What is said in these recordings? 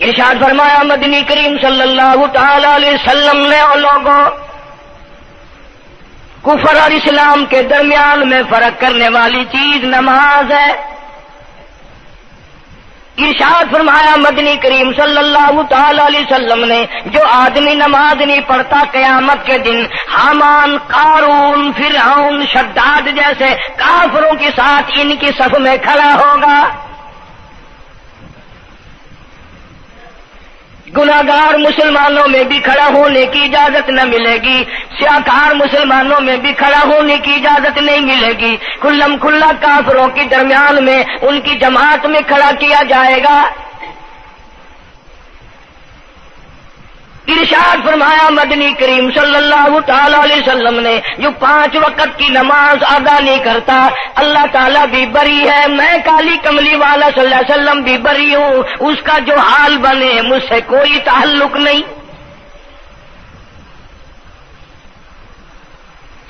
ارشاد فرمایا مدنی کریم صلی اللہ تعالی علیہ وسلم نے اور لوگوں کفر اور اسلام کے درمیان میں فرق کرنے والی چیز نماز ہے۔ ارشاد فرمایا مدنی کریم صلی اللہ تعالی علیہ وسلم نے جو آدمی نماز نہیں پڑھتا قیامت کے دن حامان، قارون، فرعون، شداد جیسے کافروں کے ساتھ ان کی صف میں کھڑا ہوگا۔ گناہگار مسلمانوں میں بھی کھڑا ہونے کی اجازت نہ ملے گی، سیاکار مسلمانوں میں بھی کھڑا ہونے کی اجازت نہیں ملے گی، کھلم کھلا کافروں کے درمیان میں ان کی جماعت میں کھڑا کیا جائے گا۔ ارشاد فرمایا مدنی کریم صلی اللہ تعالی علیہ وسلم نے جو 5 وقت کی نماز ادا نہیں کرتا اللہ تعالیٰ بھی بری ہے، میں کالی کملی والا صلی اللہ علیہ وسلم بھی بری ہوں، اس کا جو حال بنے مجھ سے کوئی تعلق نہیں۔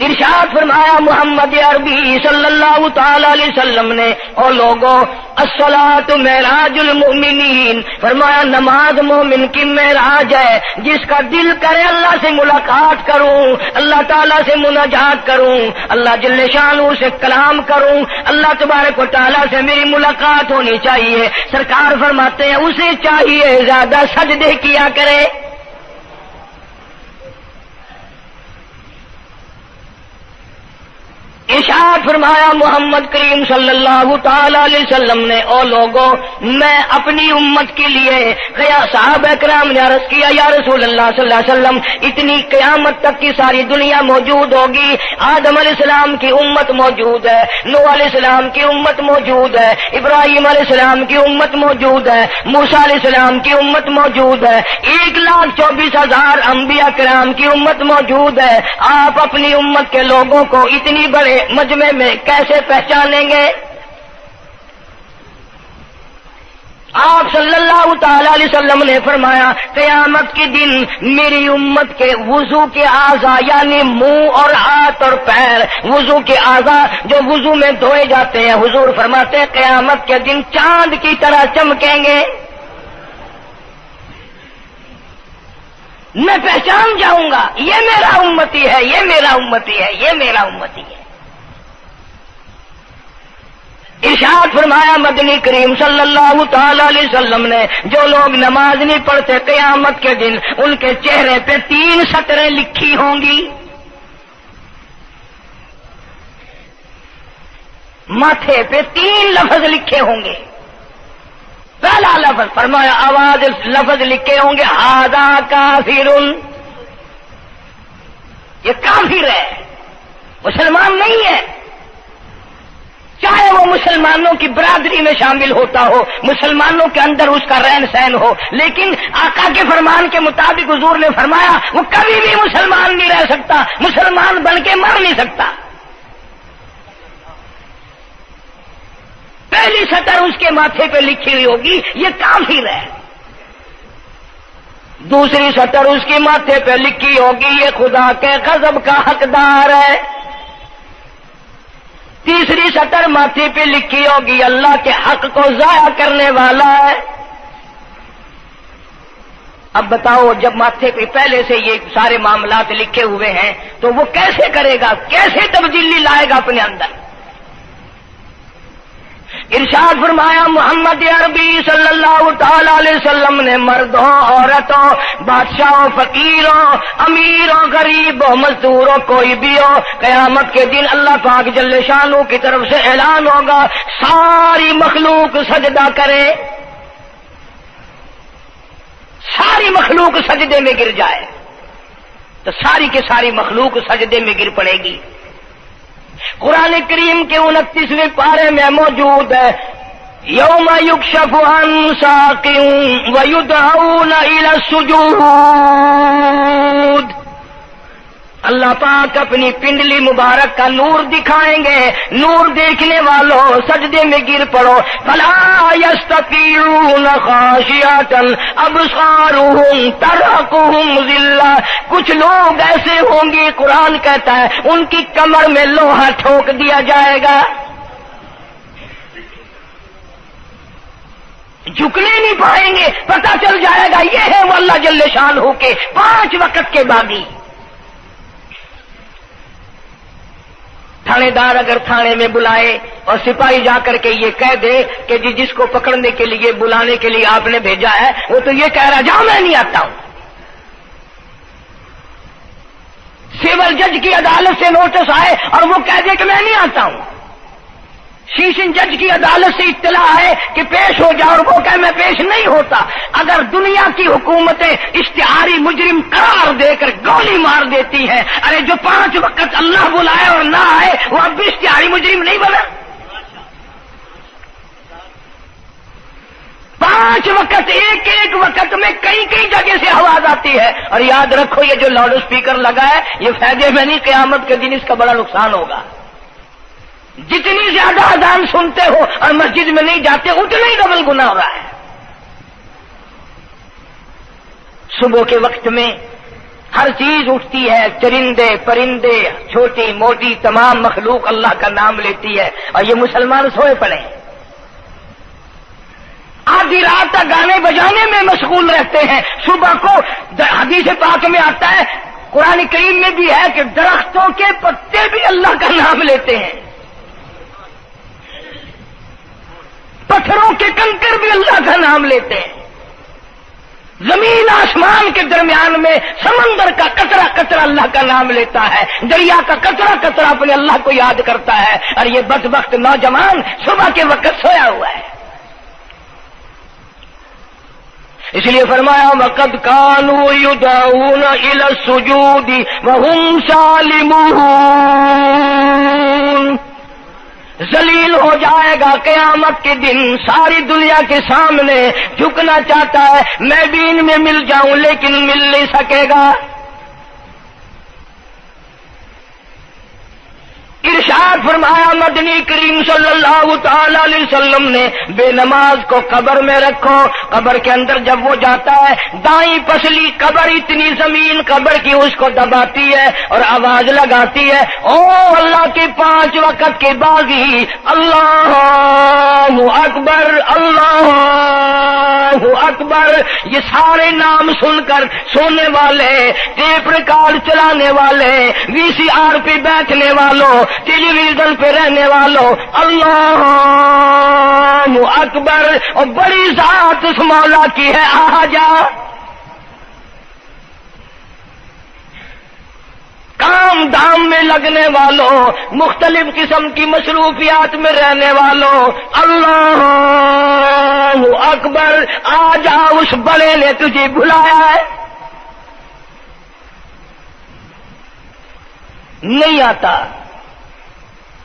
ارشاد فرمایا محمد عربی صلی اللہ تعالی علیہ وسلم نے اور لوگوں الصلاۃ معراج المؤمنین، فرمایا نماز مومن کی معراج ہے، جس کا دل کرے اللہ سے ملاقات کروں، اللہ تعالیٰ سے مناجات کروں، اللہ جل شانہ سے کلام کروں، اللہ تبارک و تعالیٰ سے میری ملاقات ہونی چاہیے۔ سرکار فرماتے ہیں اسے چاہیے زیادہ سجدے کیا کرے۔ ارشاد فرمایا محمد کریم صلی اللہ تعالی علیہ وسلم نے او لوگوں میں اپنی امت کے لیے صحابہ کرام نے عرض کیا یا رسول اللہ صلی اللہ علیہ وسلم اتنی قیامت تک کی ساری دنیا موجود ہوگی، آدم علیہ السلام کی امت موجود ہے، نوح علیہ السلام کی امت موجود ہے، ابراہیم علیہ السلام کی امت موجود ہے، موسیٰ علیہ السلام کی امت موجود ہے، 1,24,000 انبیاء کرام کی امت موجود ہے، آپ اپنی امت کے لوگوں کو اتنی بڑے مجمع میں کیسے پہچانیں گے؟ آپ صلی اللہ تعالی علیہ وسلم نے فرمایا قیامت کے دن میری امت کے وضو کے اعضاء یعنی منہ اور ہاتھ اور پیر، وضو کے اعضاء جو وضو میں دھوئے جاتے ہیں، حضور فرماتے ہیں قیامت کے دن چاند کی طرح چمکیں گے، میں پہچان جاؤں گا یہ میرا امتی ہے، یہ میرا امتی ہے، یہ میرا امتی ہے۔ ارشاد فرمایا مدنی کریم صلی اللہ تعالی علیہ وسلم نے جو لوگ نماز نہیں پڑھتے قیامت کے دن ان کے چہرے پہ 3 سطریں لکھی ہوں گی، ماتھے پہ 3 لفظ لکھے ہوں گے۔ پہلا لفظ فرمایا آواز لفظ لکھے ہوں گے ھذا کافر، یہ کافر ہے، مسلمان نہیں ہے، چاہے وہ مسلمانوں کی برادری میں شامل ہوتا ہو، مسلمانوں کے اندر اس کا رہن سہن ہو، لیکن آقا کے فرمان کے مطابق حضور نے فرمایا وہ کبھی بھی مسلمان نہیں رہ سکتا، مسلمان بن کے مر نہیں سکتا۔ پہلی سطر اس کے ماتھے پہ لکھی ہوئی ہوگی یہ کافر ہے، دوسری سطر اس کے ماتھے پہ لکھی ہوگی یہ خدا کے غضب کا حقدار ہے، تیسری سطر ماتھے پہ لکھی ہوگی اللہ کے حق کو ضائع کرنے والا ہے۔ اب بتاؤ جب ماتھے پہ پہلے سے یہ سارے معاملات لکھے ہوئے ہیں تو وہ کیسے کرے گا، کیسے تبدیلی لائے گا اپنے اندر؟ ارشاد فرمایا محمد عربی صلی اللہ تعالی علیہ وسلم نے مردوں، عورتوں، بادشاہوں، فقیروں، امیروں، غریبوں، مزدوروں، کوئی بھی ہو، قیامت کے دن اللہ پاک جل شانہ کی طرف سے اعلان ہوگا ساری مخلوق سجدہ کرے، ساری مخلوق سجدے میں گر جائے تو ساری کی ساری مخلوق سجدے میں گر پڑے گی۔ قرآن کریم کے 29ویں پارے میں موجود ہے یوم یکشف عن ساق ویدعون الی السجود، اللہ پاک اپنی پنڈلی مبارک کا نور دکھائیں گے، نور دیکھنے والوں سجدے میں گر پڑو، فلا یستطیعون خاشعۃ ابصارهم ترهقهم ذلہ، کچھ لوگ ایسے ہوں گے قرآن کہتا ہے ان کی کمر میں لوہا ٹھوک دیا جائے گا۔ جھکنے نہیں پائیں گے، پتہ چل جائے گا یہ ہے وہ اللہ جل شان ہو کے 5 وقت کے باغی۔ تھانے دار اگر تھانے میں بلائے اور سپاہی جا کر کے یہ کہہ دے کہ جی جس کو پکڑنے کے لیے بلانے کے لیے آپ نے بھیجا ہے وہ تو یہ کہہ رہا جاؤ میں نہیں آتا ہوں۔ سول جج کی عدالت سے نوٹس آئے اور وہ کہہ دے کہ میں نہیں آتا ہوں۔ سیشن جج کی عدالت سے اطلاع ہے کہ پیش ہو جاؤ اور وہ کہے میں پیش نہیں ہوتا۔ اگر دنیا کی حکومتیں اشتہاری مجرم قرار دے کر گولی مار دیتی ہیں، ارے جو 5 وقت اللہ بلائے اور نہ آئے وہ اب بھی اشتہاری مجرم نہیں بنا؟ 5 وقت ایک وقت میں کئی جگہ سے آواز آتی ہے۔ اور یاد رکھو یہ جو لاؤڈ اسپیکر لگا ہے یہ فائدے میں نہیں، قیامت کے دن اس کا بڑا نقصان ہوگا۔ جتنی زیادہ اذان سنتے ہو اور مسجد میں نہیں جاتے اتنا ہی ڈبل گناہ ہو رہا ہے۔ صبح کے وقت میں ہر چیز اٹھتی ہے، چرندے پرندے چھوٹی موٹی تمام مخلوق اللہ کا نام لیتی ہے، اور یہ مسلمان سوئے پڑے ہیں، آدھی رات تک گانے بجانے میں مشغول رہتے ہیں۔ صبح کو حدیث پاک میں آتا ہے، قرآن کریم میں بھی ہے کہ درختوں کے پتے بھی اللہ کا نام لیتے ہیں، پتھروں کے کنکر بھی اللہ کا نام لیتے ہیں، زمین آسمان کے درمیان میں سمندر کا قطرہ قطرہ اللہ کا نام لیتا ہے، دریا کا قطرہ قطرہ اپنے اللہ کو یاد کرتا ہے، اور یہ بدبخت نوجوان صبح کے وقت سویا ہوا ہے۔ اس لیے فرمایا وَقَدْ كَانُوا يُدْعَوْنَ إِلَى السُّجُودِ وَهُمْ سَالِمُونَ۔ ذلیل ہو جائے گا قیامت کے دن، ساری دنیا کے سامنے جھکنا چاہتا ہے میں بھی ان میں مل جاؤں لیکن مل نہیں سکے گا۔ ارشاد فرمایا مدنی کریم صلی اللہ تعالی علیہ وسلم نے بے نماز کو قبر میں رکھو، قبر کے اندر جب وہ جاتا ہے دائیں پسلی قبر اتنی زمین قبر کی اس کو دباتی ہے اور آواز لگاتی ہے او اللہ کے 5 وقت کے باغی، اللہ اکبر اللہ اکبر۔ یہ سارے نام سن کر سونے والے، ٹیپ ریکارڈ چلانے والے، وی سی آر پہ بیٹھنے والوں، ٹیلی ویژن پہ رہنے والوں اللہ اکبر، اور بڑی ذات اس مولا کی ہے آ جا۔ کام دام میں لگنے والوں، مختلف قسم کی مصروفیات میں رہنے والوں اللہ اکبر، آ جا اس بڑے نے تجھے بلایا ہے۔ نہیں آتا۔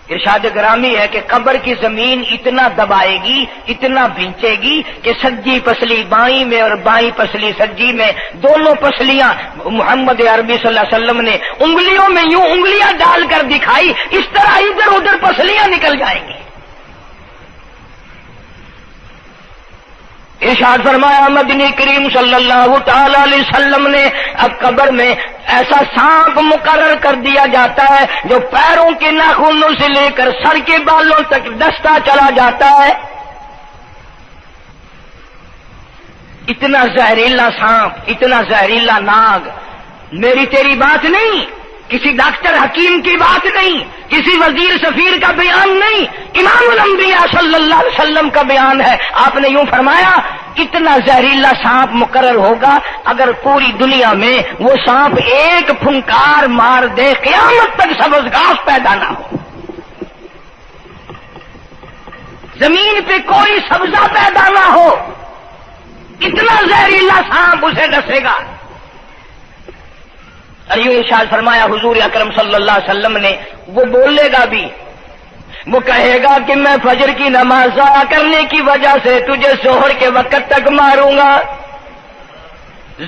ارشاد گرامی ہے کہ قبر کی زمین اتنا دبائے گی، اتنا بھینچے گی کہ سجی پسلی بائیں میں اور بائیں پسلی سجی میں، دونوں پسلیاں محمد عربی صلی اللہ علیہ وسلم نے انگلیوں میں یوں انگلیاں ڈال کر دکھائی، اس طرح ادھر ادھر پسلیاں نکل جائیں گی۔ ارشاد فرمایا مدنی کریم صلی اللہ تعالی علیہ وسلم نے اب قبر میں ایسا سانپ مقرر کر دیا جاتا ہے جو پیروں کے ناخنوں سے لے کر سر کے بالوں تک ڈستا چلا جاتا ہے۔ اتنا زہریلا سانپ، اتنا زہریلا ناگ، میری تیری بات نہیں، کسی ڈاکٹر حکیم کی بات نہیں، کسی وزیر سفیر کا بیان نہیں، امام الانبیاء صلی اللہ علیہ وسلم کا بیان ہے۔ آپ نے یوں فرمایا کتنا زہریلا سانپ مقرر ہوگا اگر پوری دنیا میں وہ سانپ ایک پھنکار مار دے قیامت تک سبز گھاس پیدا نہ ہو، زمین پہ کوئی سبزہ پیدا نہ ہو، اتنا زہریلا سانپ اسے ڈسے گا۔ اور یوں ارشاد فرمایا حضور اکرم صلی اللہ علیہ وسلم نے، وہ بولے گا بھی، وہ کہے گا کہ میں فجر کی نماز ضائع کرنے کی وجہ سے تجھے ظہر کے وقت تک ماروں گا،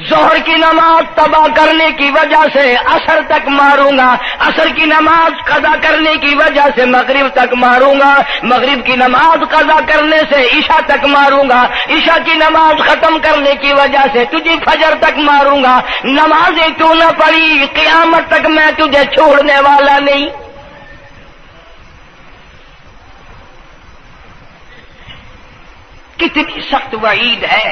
ظہر کی نماز تباہ کرنے کی وجہ سے عصر تک ماروں گا، عصر کی نماز قضا کرنے کی وجہ سے مغرب تک ماروں گا، مغرب کی نماز قضا کرنے سے عشاء تک ماروں گا، عشاء کی نماز ختم کرنے کی وجہ سے تجھے فجر تک ماروں گا، نمازیں تو نہ پڑھی قیامت تک میں تجھے چھوڑنے والا نہیں۔ کتنی سخت وعید ہے،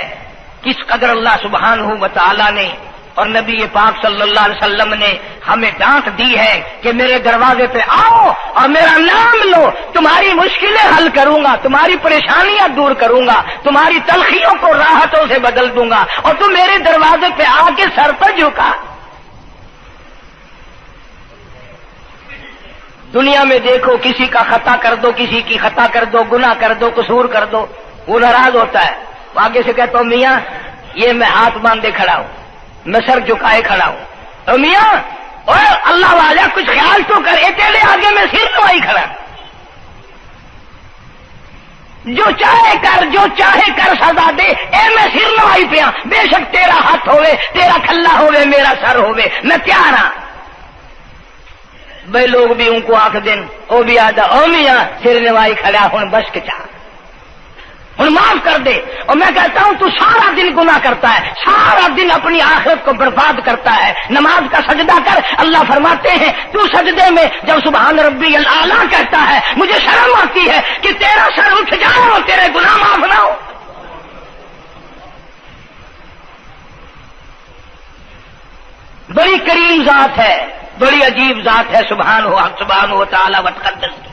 کس قدر اللہ سبحانہ و تعالی نے اور نبی پاک صلی اللہ علیہ وسلم نے ہمیں ڈانٹ دی ہے کہ میرے دروازے پہ آؤ اور میرا نام لو، تمہاری مشکلیں حل کروں گا، تمہاری پریشانیاں دور کروں گا، تمہاری تلخیوں کو راحتوں سے بدل دوں گا، اور تم میرے دروازے پہ آ کے سر پر جھکا۔ دنیا میں دیکھو، کسی کا خطا کر دو، کسی کی خطا کر دو، گناہ کر دو، قصور کر دو، وہ ناراض ہوتا ہے، وہ آگے سے کہتا ہوں میاں یہ میں ہاتھ باندھے کھڑا ہوں، میں سر جھکائے کھڑا ہوں، تو میاں اور اللہ والا کچھ خیال تو کر، تیرے آگے میں سر نوائی کھڑا، جو چاہے کر، جو چاہے کر سزا دے، اے میں سر نوائی پیا، بے شک تیرا ہاتھ ہوئے، تیرا کھلا ہوئے، میرا سر ہوئے، میں تیار ہاں۔ بھائی لوگ بھی ان کو آنکھ دیں، وہ بھی آدھا او میاں سر نوائی کھڑا ہوں، بس کے چاہ ہوں معاف کر دے۔ اور میں کہتا ہوں تو سارا دن گناہ کرتا ہے، سارا دن اپنی آخرت کو برباد کرتا ہے، نماز کا سجدہ کر، اللہ فرماتے ہیں تو سجدے میں جب سبحان ربی الاعلیٰ کہتا ہے مجھے شرم آتی ہے کہ تیرا سر اٹھ جائے اور تیرے گناہ معاف نہ ہو۔ بڑی کریم ذات ہے، بڑی عجیب ذات ہے سبحانہ و تعالی و تقدس کی،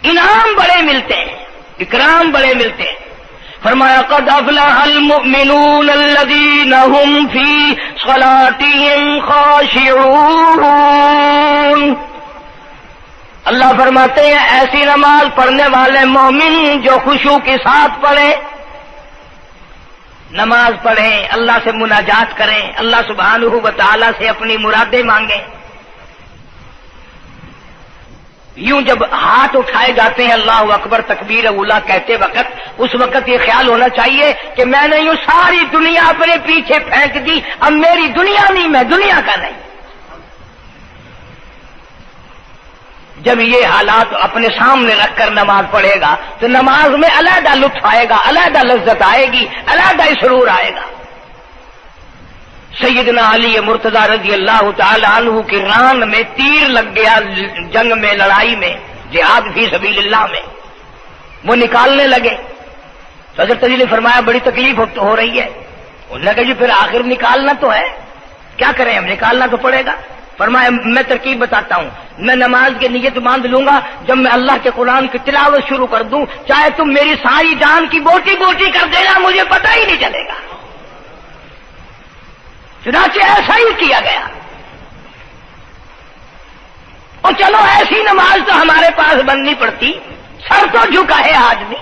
انعام بڑے ملتے ہیں، اکرام بڑے ملتے ہیں۔ فرمایا قد افلح المؤمنون الذین هم فی صلاتهم خاشعون۔ اللہ فرماتے ہیں ایسی نماز پڑھنے والے مومن جو خشوع کے ساتھ پڑھیں، نماز پڑھیں، اللہ سے مناجات کریں، اللہ سبحانہ و تعالی سے اپنی مرادیں مانگیں۔ یوں جب ہاتھ اٹھائے جاتے ہیں اللہ اکبر تکبیر اولا کہتے وقت، اس وقت یہ خیال ہونا چاہیے کہ میں نے یوں ساری دنیا اپنے پیچھے پھینک دی، اب میری دنیا نہیں، میں دنیا کا نہیں۔ جب یہ حالات اپنے سامنے رکھ کر نماز پڑھے گا تو نماز میں علیحدہ لطف آئے گا، علیحدہ لذت آئے گی، علیحدہ سرور آئے گا۔ سیدنا علی مرتضی رضی اللہ تعالی عنہ کی ران میں تیر لگ گیا، جنگ میں، لڑائی میں، جہاد فی سبیل اللہ میں، وہ نکالنے لگے تو حضرت علی نے فرمایا بڑی تکلیف ہو رہی ہے۔ انہوں نے کہا جی پھر آخر نکالنا تو ہے، کیا کریں ہم، نکالنا تو پڑے گا۔ فرمایا میں ترکیب بتاتا ہوں، میں نماز کی نیت باندھ لوں گا، جب میں اللہ کے قرآن کی تلاوت شروع کر دوں چاہے تم میری ساری جان کی بوٹی بوٹی کر دینا، مجھے پتہ ہی نہیں چلے گا۔ چنانچہ ایسا ہی کیا گیا۔ اور چلو ایسی نماز تو ہمارے پاس بننی پڑتی، سر تو جھکا ہے آدمی۔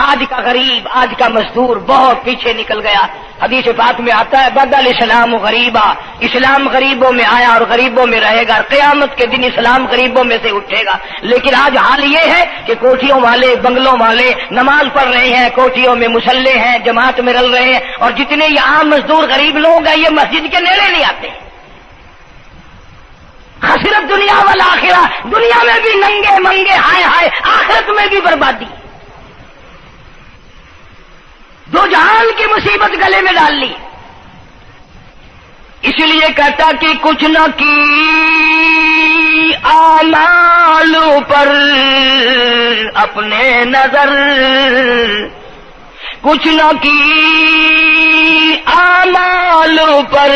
آج کا غریب، آج کا مزدور بہت پیچھے نکل گیا۔ حدیث پاک میں آتا ہے بدل اسلام غریبا، اسلام غریبوں میں آیا اور غریبوں میں رہے گا، قیامت کے دن اسلام غریبوں میں سے اٹھے گا۔ لیکن آج حال یہ ہے کہ کوٹھیوں والے، بنگلوں والے نماز پڑھ رہے ہیں، کوٹھیوں میں مصلے ہیں، جماعت میں رل رہے ہیں، اور جتنے یہ عام مزدور غریب لوگ ہیں یہ مسجد کے نیڑے نہیں آتے۔ خسرت دنیا والآخرہ، دنیا میں بھی ننگے منگے ہائے ہائے، آخرت میں بھی بربادی، دو جہان کی مصیبت گلے میں ڈال لی۔ اس لیے کہتا کہ کچھ نہ کی اعمال پر اپنے نظر، کچھ نہ کی اعمال پر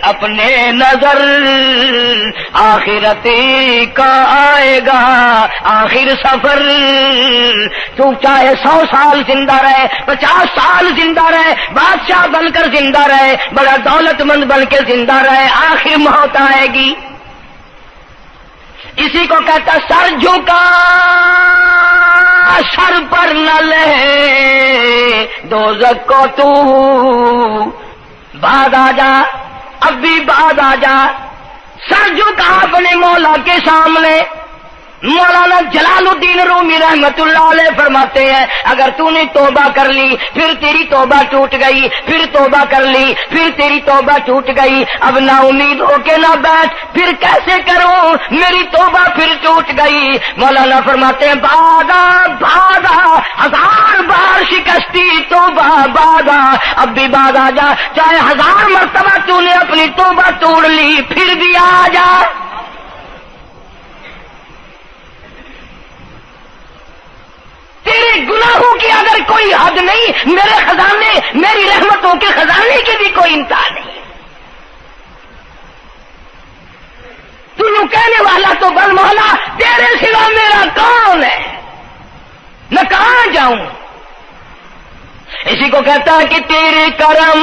اپنے نظر، آخرت کا آئے گا آخر سفر۔ تو چاہے 100 سال زندہ رہے، 50 سال زندہ رہے، بادشاہ بن کر زندہ رہے، بڑا دولت مند بن کے زندہ رہے، آخر موت آئے گی۔ اسی کو کہتا سر جھکا سر پر نہ لے دوزخ کو تو، بعد آ جا، اب بھی بعد آ جا، سر جھکا اپنے مولا کے سامنے۔ مولانا جلال الدین رومی رحمت اللہ علیہ فرماتے ہیں اگر تو نے توبہ کر لی پھر تیری توبہ ٹوٹ گئی، پھر توبہ کر لی پھر تیری توبہ ٹوٹ گئی، اب نا امید ہو کے نہ بیٹھ، پھر کیسے کروں میری توبہ پھر ٹوٹ گئی۔ مولانا فرماتے ہیں بادا بادا 1000 بار شکستی توبہ بادا، اب بھی بعد آ جا، چاہے 1000 مرتبہ تو نے اپنی توبہ توڑ لی پھر بھی آ جا۔ کوئی حد نہیں، میرے خزانے، میری رحمتوں کے خزانے کی بھی کوئی انتہا نہیں۔ تو یوں کہنے والا تو بل مولا تیرے سوا میرا کون ہے، میں کہاں جاؤں؟ اسی کو کہتا ہے کہ تیرے کرم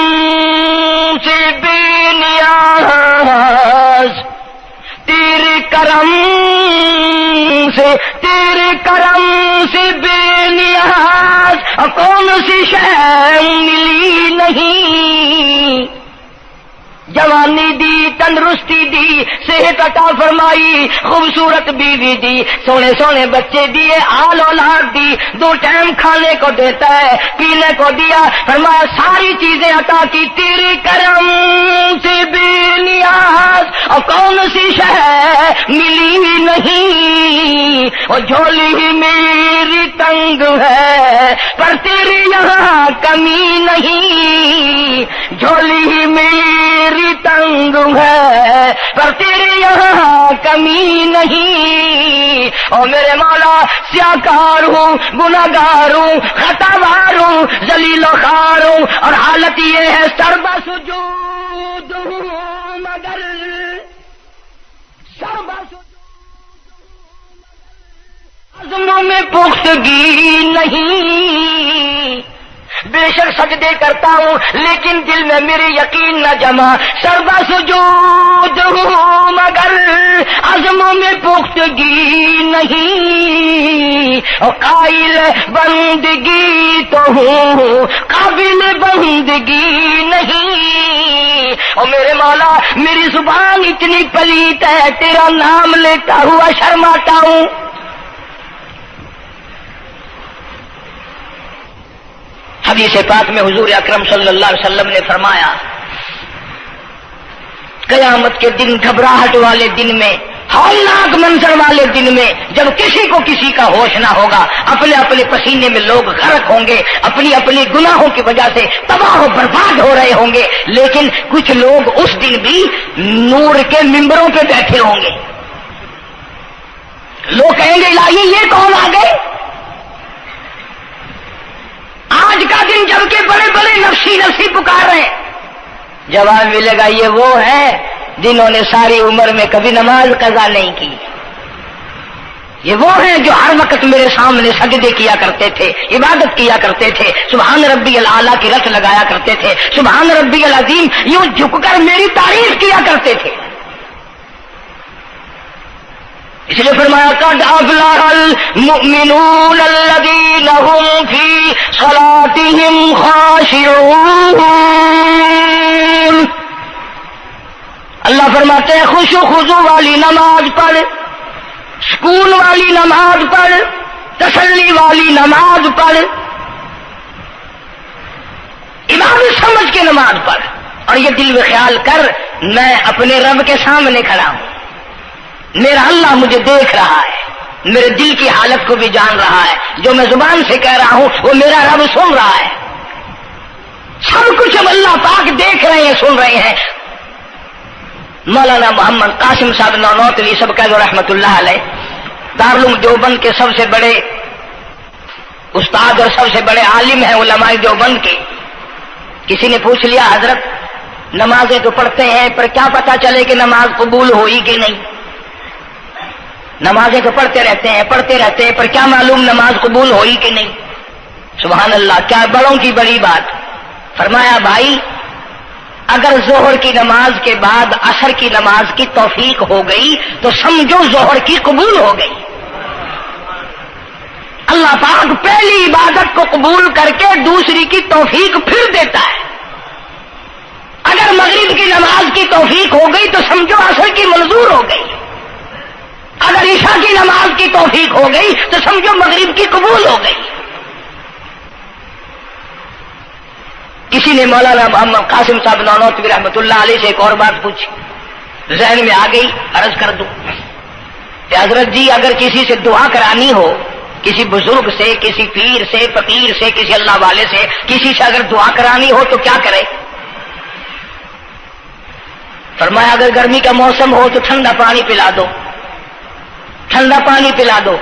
سے بے نیاز، تیرے کرم سے بے نیاز، کون سی شے ملی نہیں، جوانی دی، تندرستی دی، صحت عطا فرمائی، خوبصورت بیوی دی، سونے سونے بچے دیے، آل اولاد دی، 2 ٹائم کھانے کو دیتا ہے، پینے کو دیا، فرمایا ساری چیزیں عطا کی، تیرے کرم سے بے نیاز، اور کون سی شے ملی نہیں، اور جھولی ہی میری تنگ ہے پر تیرے یہاں کمی نہیں، جھولی ہی میری تنگ ہے پر تیرے یہاں کمی نہیں، اور میرے مولا سیاکار ہوں، گناہگار ہوں، خطاوار ہوں، ذلیل و خوار ہوں، اور حالت یہ ہے سربا سجود ہوں مگر سربا عزموں میں پختگی نہیں، بے شک سجدے کرتا ہوں لیکن دل میں میرے یقین نہ جمع، سربا سجود ہوں مگر عزموں میں پختگی نہیں، اور قائل بندگی تو ہوں قابل بندگی نہیں، اور میرے مولا میری زبان اتنی پلیت ہے تیرا نام لیتا ہوا شرماتا ہوں۔ حدیث پاک میں حضور اکرم صلی اللہ علیہ وسلم نے فرمایا قیامت کے دن، گھبراہٹ والے دن میں، ہولناک منظر والے دن میں، جب کسی کو کسی کا ہوش نہ ہوگا، اپنے اپنے پسینے میں لوگ غرق ہوں گے، اپنی اپنی گناہوں کی وجہ سے تباہ و برباد ہو رہے ہوں گے، لیکن کچھ لوگ اس دن بھی نور کے ممبروں پہ بیٹھے ہوں گے، لوگ کہیں گے الہی یہ کون آ گئے؟ آج کا دن جبکہ بڑے بڑے نفسی پکار رہے ہیں، جواب ملے گا یہ وہ ہیں جنہوں نے ساری عمر میں کبھی نماز قضا نہیں کی، یہ وہ ہیں جو ہر وقت میرے سامنے سجدے کیا کرتے تھے، عبادت کیا کرتے تھے، سبحان ربی الاعلیٰ کی رت لگایا کرتے تھے، سبحان ربی العظیم یوں جھک کر میری تعریف کیا کرتے تھے۔ اس لیے فرمایا قد افلح المؤمنون الذین هم فی صلاتهم خاشعون، اللہ فرماتے ہیں خوش و خضوع والی نماز پڑھ، سکون والی نماز پڑھ، تسلی والی نماز پڑھ، عبادت سمجھ کے نماز پڑھ، اور یہ دل میں خیال کر میں اپنے رب کے سامنے کھڑا ہوں، میرا اللہ مجھے دیکھ رہا ہے، میرے دل کی حالت کو بھی جان رہا ہے، جو میں زبان سے کہہ رہا ہوں وہ میرا رب سن رہا ہے، سب کچھ اب اللہ پاک دیکھ رہے ہیں، سن رہے ہیں۔ مولانا محمد قاسم صاحب نانوتوی سب کا جو رحمت اللہ علیہ دارالعلوم دیوبند کے سب سے بڑے استاد اور سب سے بڑے عالم ہیں علماء دیوبند کے، کسی نے پوچھ لیا حضرت نمازیں تو پڑھتے ہیں پر کیا پتا چلے کہ نماز قبول ہوئی کہ نہیں؟ نمازیں تو پڑھتے رہتے ہیں پر کیا معلوم نماز قبول ہوئی کہ نہیں؟ سبحان اللہ، کیا بڑوں کی بڑی بات۔ فرمایا بھائی اگر ظہر کی نماز کے بعد عصر کی نماز کی توفیق ہو گئی تو سمجھو ظہر کی قبول ہو گئی۔ اللہ پاک پہلی عبادت کو قبول کر کے دوسری کی توفیق پھر دیتا ہے۔ اگر مغرب کی نماز کی توفیق ہو گئی تو سمجھو عصر کی منظور ہو گئی، اگر عشاء کی نماز کی توفیق ہو گئی تو سمجھو مغرب کی قبول ہو گئی۔ کسی نے مولانا محمد قاسم صاحب نانوتوی رحمۃ اللہ علیہ سے ایک اور بات پوچھی، ذہن میں آ گئی، عرض کر دوں کہ حضرت جی اگر کسی سے دعا کرانی ہو، کسی بزرگ سے، کسی پیر سے، فقیر سے، کسی اللہ والے سے، کسی سے اگر دعا کرانی ہو تو کیا کرے؟ فرمایا اگر گرمی کا موسم ہو تو ٹھنڈا پانی پلا دو، ٹھنڈا پانی پلا دو،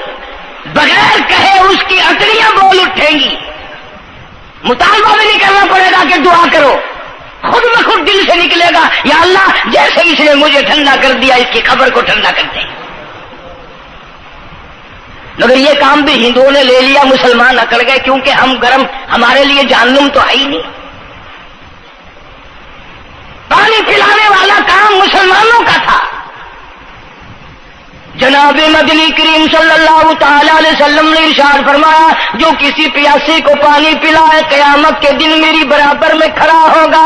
بغیر کہے اس کی اٹڑیاں بول اٹھیں گی، مطالبہ بھی نہیں کرنا پڑے گا کہ دعا کرو، خود بخود دل سے نکلے گا یا اللہ جیسے اس نے مجھے ٹھنڈا کر دیا اس کی قبر کو ٹھنڈا کر دے۔ مگر یہ کام بھی ہندوؤں نے لے لیا، مسلمان اکڑ گئے کیونکہ ہم گرم، ہمارے لیے جہنم تو ہے ہی نہیں۔ پانی پلانے والا کام مسلمانوں کا تھا۔ جناب مدنی کریم صلی اللہ تعالی علیہ وسلم نے ارشاد فرمایا جو کسی پیاسی کو پانی پلائے قیامت کے دن میری برابر میں کھڑا ہوگا،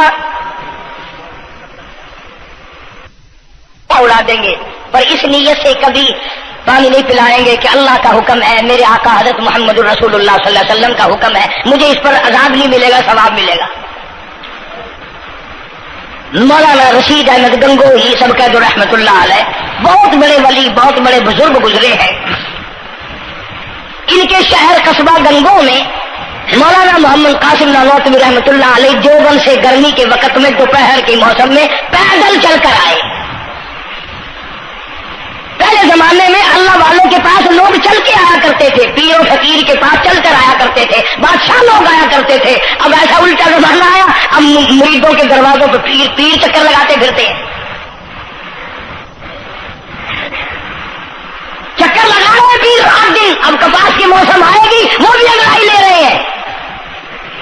اڑا دیں گے، پر اس نیت سے کبھی پانی نہیں پلائیں گے کہ اللہ کا حکم ہے، میرے آقا حضرت محمد الرسول اللہ صلی اللہ علیہ وسلم کا حکم ہے، مجھے اس پر عذاب نہیں ملے گا، ثواب ملے گا۔ مولانا رشید احمد گنگوہی سب کہہ دو رحمت اللہ علیہ، بہت بڑے ولی، بہت بڑے بزرگ گزرے ہیں۔ ان کے شہر قصبہ گنگو میں مولانا محمد قاسم نانوتوی رحمت اللہ علیہ دیوبند سے گرمی کے وقت میں دوپہر کے موسم میں پیدل چل کر آئے۔ پہلے زمانے میں اللہ والوں کے پاس لوگ چل کے آیا کرتے تھے، پیر و فقیر کے پاس چل کر آیا کرتے تھے، بادشاہ لوگ آیا کرتے تھے۔ اب ایسا الٹا زمانہ آیا، اب مریدوں کے دروازوں پہ پیر چکر لگاتے پھرتے ہیں، چکر لگا رہے پیر رات دن۔ اب کپاس کی موسم آئے گی وہ بھی انگڑائی لے رہے ہیں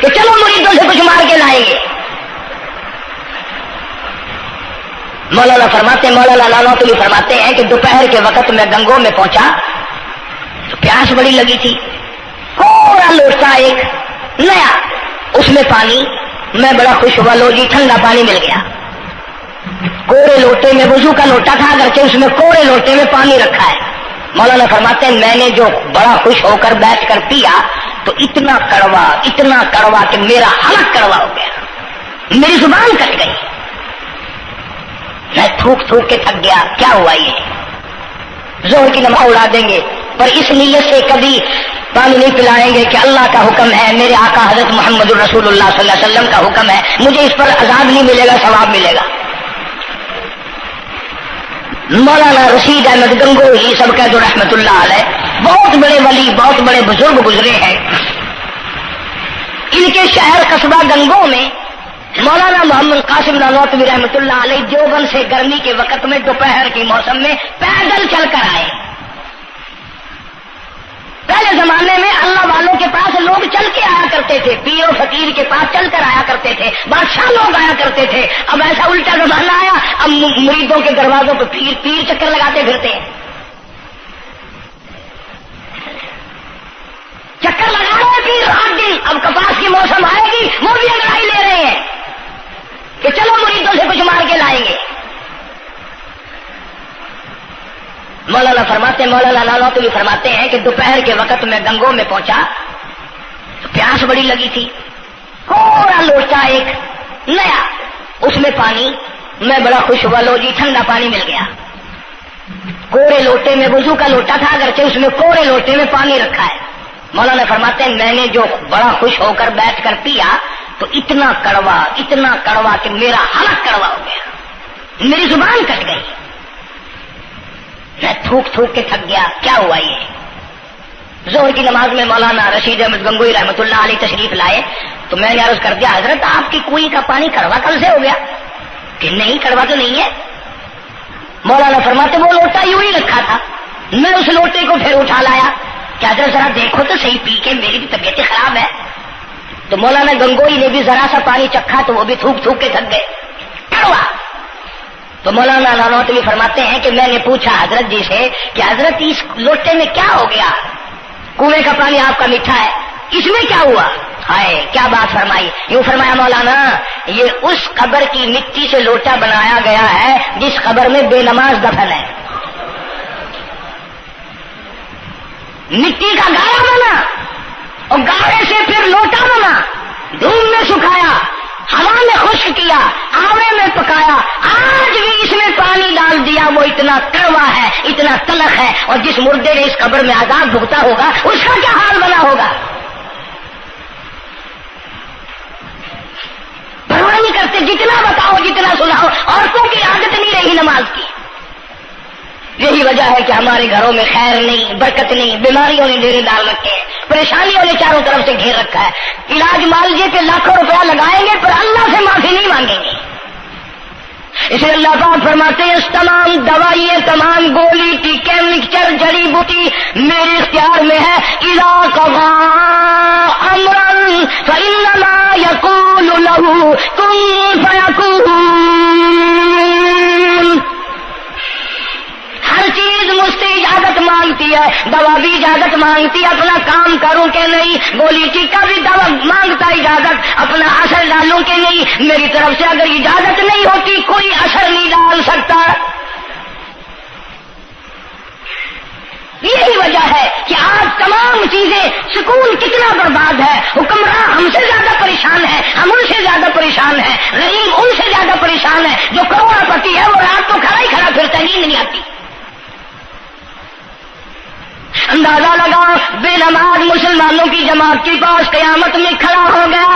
کہ چلو مریدوں سے کچھ مار کے لائیں گے۔ مولانا نانوتوی فرماتے ہیں کہ دوپہر کے وقت میں گنگو میں پہنچا تو پیاس بڑی لگی تھی، تھوڑا لوٹا ایک نیا، اس میں پانی، میں بڑا خوش ہوا، لو جی ٹھنڈا پانی مل گیا۔ کوڑے لوٹے میں، وضو کا لوٹا تھا اگرچہ اس میں کوڑے لوٹے میں پانی رکھا ہے۔ مولانا فرماتے ہیں میں نے جو بڑا خوش ہو کر بیٹھ کر پیا تو اتنا کڑوا کہ میرا حلق کڑوا ہو گیا، میری زبان کٹ گئی، میں تھوک کے تھک گیا۔ کیا ہوا یہ؟ زہر کی نماز اڑا دیں گے، پر اس نیت سے کبھی پانی نہیں پلائیں گے کہ اللہ کا حکم ہے، میرے آقا حضرت محمد الرسول اللہ صلی اللہ علیہ وسلم کا حکم ہے، مجھے اس پر عذاب نہیں ملے گا، ثواب ملے گا۔ مولانا رشید احمد گنگوہی سب کہہ دو رحمت اللہ علیہ، بہت بڑے ولی، بہت بڑے بزرگ گزرے ہیں۔ ان کے شہر قصبہ گنگو میں مولانا محمد قاسم نانوتوی رحمت اللہ علیہ دیوبند سے گرمی کے وقت میں دوپہر کے موسم میں پیدل چل کر آئے۔ پہلے زمانے میں اللہ والوں کے پاس لوگ چل کے آیا کرتے تھے، پیر و فقیر کے پاس چل کر آیا کرتے تھے، بادشاہ لوگ آیا کرتے تھے۔ اب ایسا الٹا زمانہ آیا، اب مریدوں کے دروازوں پہ پیر چکر لگاتے پھرتے ہیں، چکر لگا رہے پیر رات دن۔ اب کپاس کی موسم آئے گی وہ بھی انگڑائی لے رہے ہیں کہ چلو مریدوں سے کچھ مار کے لائیں گے۔ مولانا نانوتوی فرماتے ہیں کہ دوپہر کے وقت میں گنگو میں پہنچا تو پیاس بڑی لگی تھی، تھوڑا لوٹا ایک نیا، اس میں پانی، میں بڑا خوش ہوا، لو جی ٹھنڈا پانی مل گیا۔ کوڑے لوٹے میں، وضو کا لوٹا تھا اگرچہ اس میں کوڑے لوٹے میں پانی رکھا ہے۔ مولانا فرماتے ہیں میں نے جو بڑا خوش ہو کر بیٹھ کر پیا تو اتنا کڑوا کہ میرا حلق کڑوا ہو گیا، میری زبان کٹ گئی، میں تھوک کے تھک گیا۔ کیا ہوا یہ؟ ظہر کی نماز میں مولانا رشید احمد گنگوہی رحمت اللہ علیہ تشریف لائے تو میں نے عرض کر دیا حضرت آپ کی کنویں کا پانی کڑوا کل سے ہو گیا؟ کہ نہیں کڑوا تو نہیں ہے۔ مولانا فرماتے وہ لوٹا یوں ہی رکھا تھا، میں اس لوٹے کو پھر اٹھا لایا کہ حضرت ذرا دیکھو تو صحیح، پی کے میری بھی طبیعت خراب ہے۔ تو مولانا گنگوہی نے بھی ذرا سا پانی چکھا تو وہ بھی تھوک کے تھک گئے، کڑوا۔ تو مولانا نانوتوی فرماتے ہیں کہ میں نے پوچھا حضرت جی سے کہ حضرت اس لوٹے میں کیا ہو گیا؟ کنویں کا پانی آپ کا میٹھا ہے، اس میں کیا ہوا؟ ہائے کیا بات فرمائی! یوں فرمایا مولانا یہ اس قبر کی مٹی سے لوٹا بنایا گیا ہے جس قبر میں بے نماز دفن ہے، مٹی کا گاڑا بنا اور گاڑے سے پھر لوٹا بنا، دھوپ میں سکھایا، ہوا میں خشک کیا، آوے میں پکایا، آج بھی اس میں پانی ڈال دیا، وہ اتنا کڑوا ہے، اتنا تلخ ہے، اور جس مردے نے اس قبر میں عذاب بھگتا ہوگا اس کا کیا حال بنا ہوگا؟ پرواہ نہیں کرتے، جتنا بتاؤ جتنا سناؤ، عورتوں کی عادت نہیں رہی نماز کی، یہی وجہ ہے کہ ہمارے گھروں میں خیر نہیں، برکت نہیں، بیماریوں نے ڈیرے ڈال رکھے ہیں، پریشانیوں نے چاروں طرف سے گھیر رکھا ہے. علاج معالجے پہ لاکھوں روپیہ لگائیں گے پر اللہ سے معافی نہیں مانگیں گے. اسے اللہ پاک فرماتے ہیں اس تمام دوائیں، تمام گولی ٹیکے مکسچر جڑی بوٹی میرے اختیار میں ہے. اذا قضى امرا فانما يقول له كن فيكون. ہر چیز مجھ سے اجازت مانگتی ہے، دوا بھی اجازت مانگتی ہے اپنا کام کروں کہ نہیں، گولی ٹیکا بھی دوا مانگتا اجازت اپنا اثر ڈالوں کہ نہیں. میری طرف سے اگر اجازت نہیں ہوتی کوئی اثر نہیں ڈال سکتا. یہی وجہ ہے کہ آج تمام چیزیں، سکون کتنا برباد ہے، حکمراں ہم سے زیادہ پریشان ہے، ہم ان سے زیادہ پریشان ہیں، غریب ان سے زیادہ پریشان ہے. جو کروڑ پتی ہے وہ رات کو کھڑا ہی کھڑا پھرتا ہے، نیند نہیں آتی. اندازہ لگا بے نماز مسلمانوں کی جماعت کے پاس قیامت میں کھڑا ہو گیا.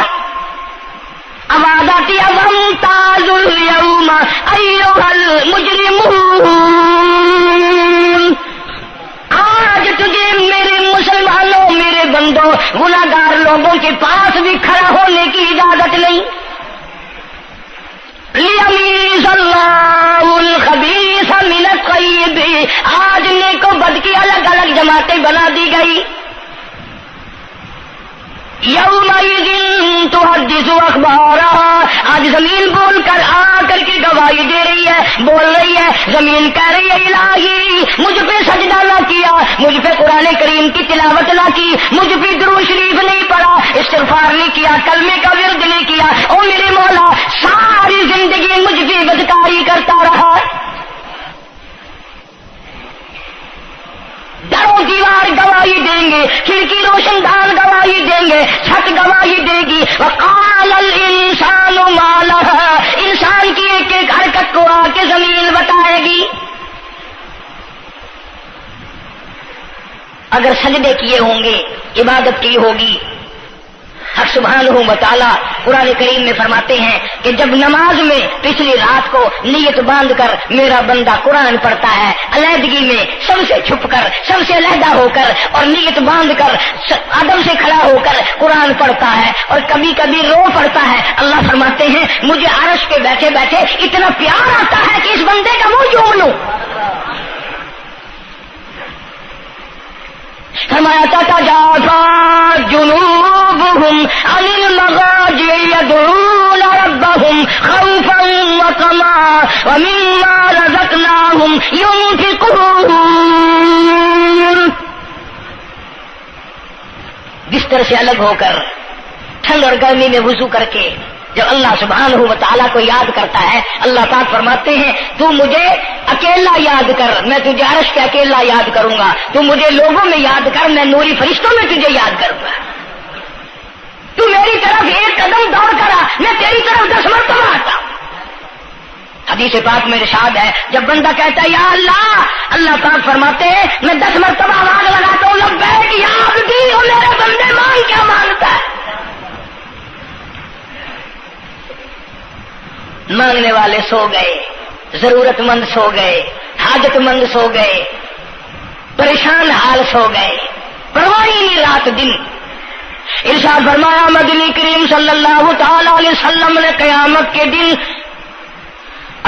آواز آتی ہے وامتازوا اليوم ایھا المجرمون. آج تجھے میرے مسلمانوں، میرے بندوں، گناہگار لوگوں کے پاس بھی کھڑا ہونے کی اجازت نہیں. لیمیز اللہ الخبیث من الطیب. آج نیک و بد کی الگ الگ جماعتیں بنا دی گئی. یومئذ تحدث اخبارها. آج زمین بول کر آ کر کے گواہی دے رہی ہے، بول رہی ہے. زمین کہہ رہی ہے الہی مجھ پہ سجدہ نہ کیا، مجھ پہ قرآن کریم کی تلاوت نہ کی، مجھ پہ درود شریف نہیں پڑھا، استغفار نہیں کیا، کلمے کا ورد نہیں کیا. او میرے مولا ساری زندگی مجھ پہ بدکاری کرتا رہا. درو دیوار گواہی دیں گے، کھڑکی روشن دان گواہی دیں گے، چھت گواہی دے گی. وقال الانسان ما لها. انسان کی ایک ایک حرکت کو آ کے زمین بتائے گی. اگر سجدے کیے ہوں گے، عبادت کی ہوگی. حق سبحانہ و تعالی قرآن کریم میں فرماتے ہیں کہ جب نماز میں پچھلی رات کو نیت باندھ کر میرا بندہ قرآن پڑھتا ہے، علیحدگی میں سب سے چھپ کر، سب سے علیحدہ ہو کر اور نیت باندھ کر ادب سے کھڑا ہو کر قرآن پڑھتا ہے اور کبھی کبھی رو پڑتا ہے. اللہ فرماتے ہیں مجھے عرش پہ بیٹھے بیٹھے اتنا پیار آتا ہے کہ اس بندے کا منہ چوم لوں. فرمایا تتجافى جنوبهم عن المضاجع يدعون ربهم خوفا وطمعا ومما رزقناهم ينفقون. بستر سے الگ ہو کر ٹھنڈ اور گرمی میں وضو کر کے جب اللہ سبحانہ و تعالیٰ کو یاد کرتا ہے، اللہ پاک فرماتے ہیں تو مجھے اکیلا یاد کر، میں تجھے عرش پہ اکیلا یاد کروں گا. تو مجھے لوگوں میں یاد کر، میں نوری فرشتوں میں تجھے یاد کروں گا. تو میری طرف ایک قدم دوڑ کرا، میں تیری طرف 10 مرتبہ آتا. حدیث پاک میں ارشاد ہے جب بندہ کہتا ہے یا اللہ، اللہ پاک فرماتے ہیں میں 10 مرتبہ آواز لگاتا ہوں لبیک یا عبدی، اور میرے بندے مان کیا مانگتا ہے. مانگنے والے سو گئے، ضرورت مند سو گئے، حاجت مند سو گئے، پریشان حال سو گئے، پرواہ نہیں رات دن. ارشاد فرمایا مدنی کریم صلی اللہ تعالی علیہ وسلم نے قیامت کے دن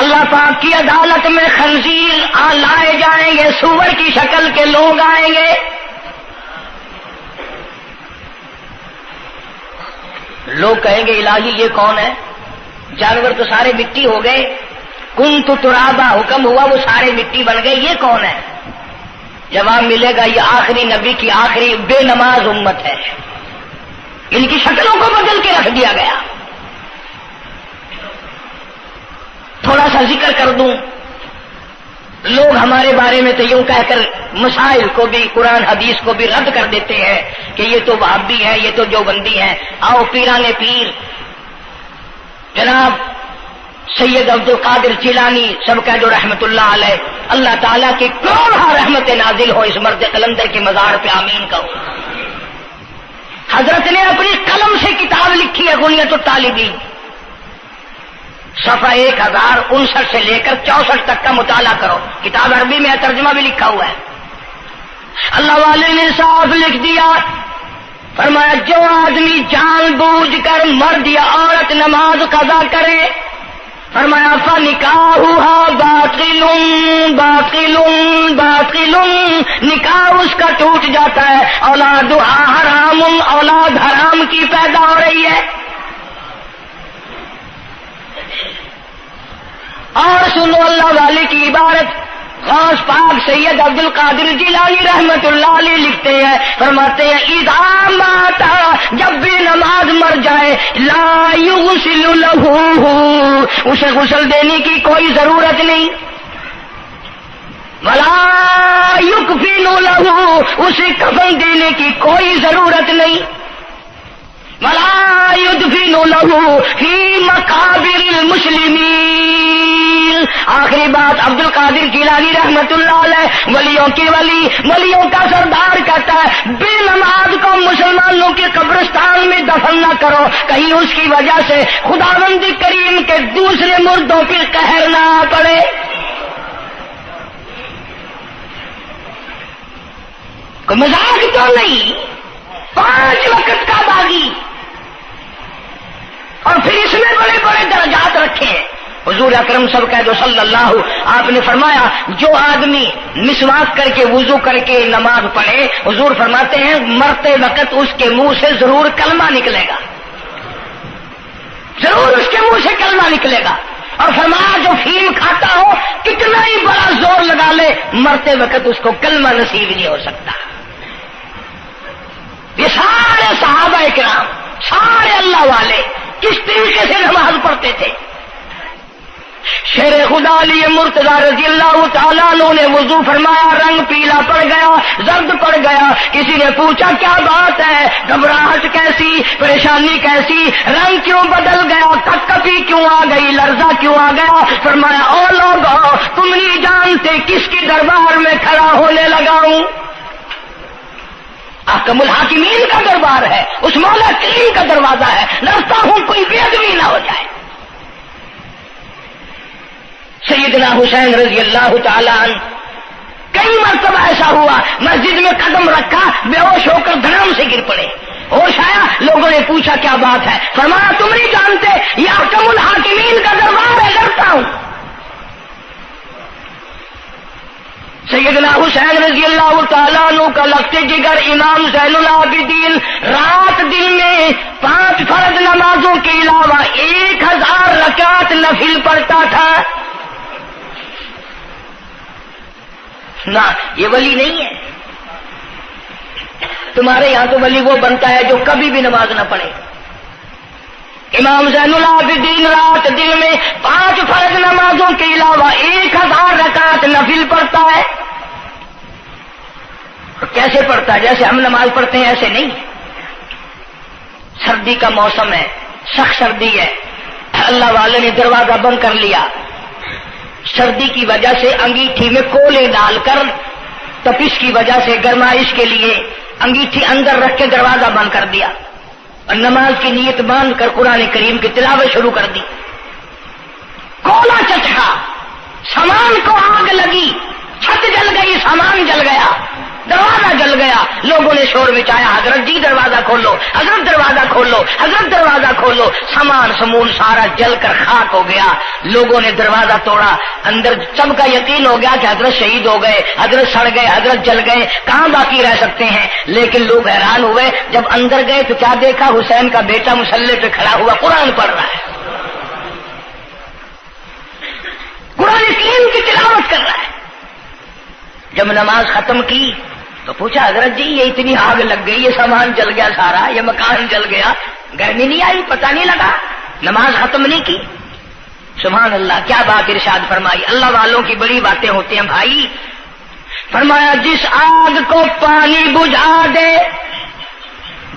اللہ پاک کی عدالت میں خنزیر لائے جائیں گے، سور کی شکل کے لوگ آئیں گے. لوگ کہیں گے الہی یہ کون ہے؟ جانور تو سارے مٹی ہو گئے، کنت ترابا حکم ہوا وہ سارے مٹی بن گئے، یہ کون ہے؟ جواب ملے گا یہ آخری نبی کی آخری بے نماز امت ہے، ان کی شکلوں کو بدل کے رکھ دیا گیا. تھوڑا سا ذکر کر دوں، لوگ ہمارے بارے میں تو یوں کہہ کر مسائل کو بھی، قرآن حدیث کو بھی رد کر دیتے ہیں کہ یہ تو وہابی ہے، یہ تو دیوبندی ہے. آؤ پیرانے پیر جناب سید عبد القادر جیلانی سب کہہ دو رحمت اللہ علیہ، اللہ تعالیٰ کی کروڑ رحمت نازل ہو اس مرد قلندر کے مزار پہ، آمین کہو. حضرت نے اپنی قلم سے کتاب لکھی ہے غنیت الطالبین. صفحہ 1059 سے لے کر 64 تک کا مطالعہ کرو، کتاب عربی میں ترجمہ بھی لکھا ہوا ہے۔ اللہ والے نے صاف لکھ دیا، فرمایا جو آدمی جان بوجھ کر مرد یا عورت نماز قضا کرے، فرمایا فنکاحها باطل باطل باطل، نکاح اس کا ٹوٹ جاتا ہے، اولادها حرام، اولاد حرام کی پیدا ہو رہی ہے۔ اور سنو اللہ والے کی عبارت، غوث پاک سید عبد القادر جیلانی رحمت اللہ علیہ لکھتے ہیں، فرماتے ہیں اذا مات، جب بھی نماز مر جائے، لا یغسل لہ، اسے غسل دینے کی کوئی ضرورت نہیں، ولا یکفن لہ، اسے کفن دینے کی کوئی ضرورت نہیں، ولا یدفن لہ فی مقابر المسلمین۔ آخری بات عبد القادر جیلانی رحمت اللہ علیہ، ولیوں کی ولی، ولیوں کا سردار کہتا ہے بے نماز کو مسلمانوں کے قبرستان میں دفن نہ کرو، کہیں اس کی وجہ سے خداوند کریم کے دوسرے مردوں پہ قہر نہ پڑے۔ کوئی مذاق تو نہیں، 5 وقت کا باغی، اور پھر اس میں بڑے بڑے درجات رکھے ہیں۔ حضور اکرم صلی اللہ آپ نے فرمایا جو آدمی مسواک کر کے وضو کر کے نماز پڑھے، حضور فرماتے ہیں مرتے وقت اس کے منہ سے ضرور کلمہ نکلے گا، ضرور اس کے منہ سے کلمہ نکلے گا۔ اور فرمایا جو فیم کھاتا ہو کتنا ہی بڑا زور لگا لے، مرتے وقت اس کو کلمہ نصیب نہیں ہو سکتا۔ یہ سارے صحابہ کرام، سارے اللہ والے کس طریقے سے نماز پڑھتے تھے۔ شیر خدا علی مرتضی رضی اللہ تعالیٰ عنہ نے وضو فرمایا، رنگ پیلا پڑ گیا، زرد پڑ گیا، کسی نے پوچھا کیا بات ہے، گھبراہٹ کیسی، پریشانی کیسی، رنگ کیوں بدل گیا، کپکپی کیوں آ گئی، لرزہ کیوں آ گیا؟ فرمایا او لوگو تم نہیں جانتے کس کی دربار میں کھڑا ہونے لگا ہوں، احکم الحاکمین کا دربار ہے، اس مولا کریم کا دروازہ ہے، ڈرتا ہوں کوئی بے ادبی نہ ہو جائے۔ سیدنا حسین رضی اللہ تعالیٰ عنہ کئی مرتبہ ایسا ہوا، مسجد میں قدم رکھا، بے ہوش ہو کر دھڑام سے گر پڑے، ہوش آیا، لوگوں نے پوچھا کیا بات ہے، فرمایا تم نہیں جانتے یہ احکم الحاکمین کا دربار ہے، ڈرتا ہوں۔ سیدنا حسین رضی اللہ تعالیٰ عنہ کا لگتے جگر امام زین العابدین رات دن میں 5 فرض نمازوں کے علاوہ 1000 رکعت نفل پڑھتا تھا۔ نہ یہ ولی نہیں ہے، تمہارے یہاں تو ولی وہ بنتا ہے جو کبھی بھی نماز نہ پڑھے۔ امام زین العابدین رات دن میں 5 فرض نمازوں کے علاوہ 1000 رکعت نفل پڑھتا ہے۔ کیسے پڑھتا ہے؟ جیسے ہم نماز پڑھتے ہیں ایسے نہیں، سردی کا موسم ہے، سخت سردی ہے، اللہ والے نے دروازہ بند کر لیا، سردی کی وجہ سے انگیٹھی میں کولے ڈال کر، تپش کی وجہ سے گرمائش کے لیے انگیٹھی اندر رکھ کے دروازہ بند کر دیا، اور نماز کی نیت باندھ کر قرآن کریم کی تلاوت شروع کر دی۔ کولا چچا، سامان کو آگ لگی، چھت جل گئی، سامان جل گیا، دروازہ جل گیا، لوگوں نے شور مچایا، حضرت جی دروازہ کھولو، حضرت دروازہ کھولو، حضرت دروازہ کھولو، سامان سمون سارا جل کر خاک ہو گیا۔ لوگوں نے دروازہ توڑا، اندر سب کا یقین ہو گیا کہ حضرت شہید ہو گئے، حضرت سڑ گئے، حضرت جل گئے، کہاں باقی رہ سکتے ہیں؟ لیکن لوگ حیران ہوئے، جب اندر گئے تو کیا دیکھا؟ حسین کا بیٹا مصلی پہ کھڑا ہوا قرآن پڑھ رہا ہے، قرآن کریم کی تلاوت کر رہا ہے۔ جب نماز ختم کی تو پوچھا حضرت جی یہ اتنی آگ لگ گئی، یہ سامان جل گیا سارا، یہ مکان جل گیا، گرمی نہیں آئی، پتہ نہیں لگا، نماز ختم نہیں کی؟ سبحان اللہ، کیا بات ارشاد فرمائی۔ اللہ والوں کی بڑی باتیں ہوتی ہیں بھائی۔ فرمایا جس آگ کو پانی بجھا دے،